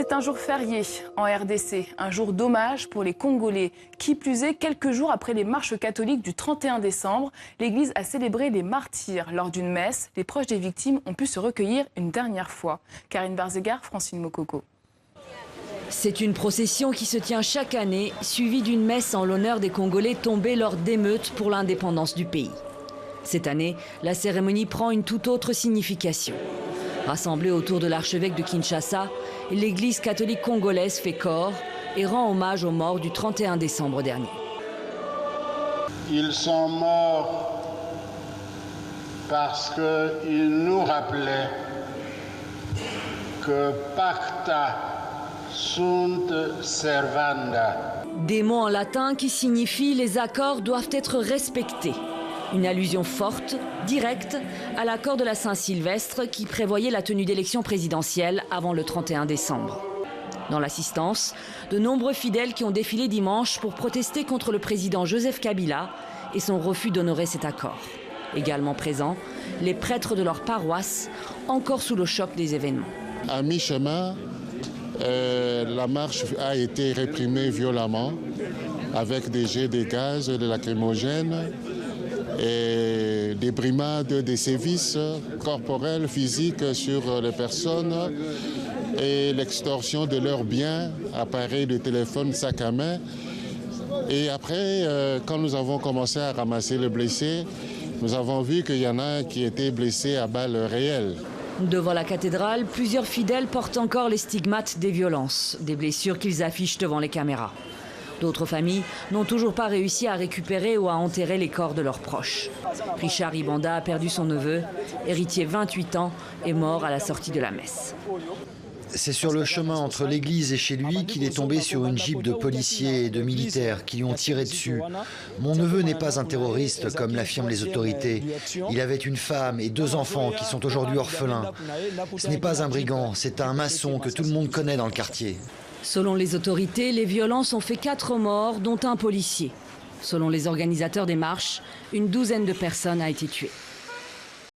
C'est un jour férié en RDC, un jour d'hommage pour les Congolais. Qui plus est, quelques jours après les marches catholiques du 31 décembre, l'Église a célébré les martyrs. Lors d'une messe, les proches des victimes ont pu se recueillir une dernière fois. Karine Barzegar, Francine Mokoko. C'est une procession qui se tient chaque année, suivie d'une messe en l'honneur des Congolais tombés lors d'émeutes pour l'indépendance du pays. Cette année, la cérémonie prend une toute autre signification. Rassemblée autour de l'archevêque de Kinshasa, l'Église catholique congolaise fait corps et rend hommage aux morts du 31 décembre dernier. Ils sont morts parce qu'ils nous rappelaient que pacta sunt servanda. Des mots en latin qui signifient les accords doivent être respectés. Une allusion forte, directe, à l'accord de la Saint-Sylvestre qui prévoyait la tenue d'élections présidentielles avant le 31 décembre. Dans l'assistance, de nombreux fidèles qui ont défilé dimanche pour protester contre le président Joseph Kabila et son refus d'honorer cet accord. Également présents, les prêtres de leur paroisse, encore sous le choc des événements. À mi-chemin, la marche a été réprimée violemment avec des jets de gaz, de lacrymogènes et des brimades, des sévices corporels, physiques sur les personnes et l'extorsion de leurs biens, appareils de téléphone, sacs à main. Et après, quand nous avons commencé à ramasser les blessés, nous avons vu qu'il y en a qui étaient blessés à balles réelles. Devant la cathédrale, plusieurs fidèles portent encore les stigmates des violences, des blessures qu'ils affichent devant les caméras. D'autres familles n'ont toujours pas réussi à récupérer ou à enterrer les corps de leurs proches. Richard Ibanda a perdu son neveu, héritier 28 ans, est mort à la sortie de la messe. C'est sur le chemin entre l'église et chez lui qu'il est tombé sur une jeep de policiers et de militaires qui lui ont tiré dessus. Mon neveu n'est pas un terroriste comme l'affirment les autorités. Il avait une femme et 2 enfants qui sont aujourd'hui orphelins. Ce n'est pas un brigand, c'est un maçon que tout le monde connaît dans le quartier. Selon les autorités, les violences ont fait 4 morts, dont un policier. Selon les organisateurs des marches, une douzaine de personnes a été tuée.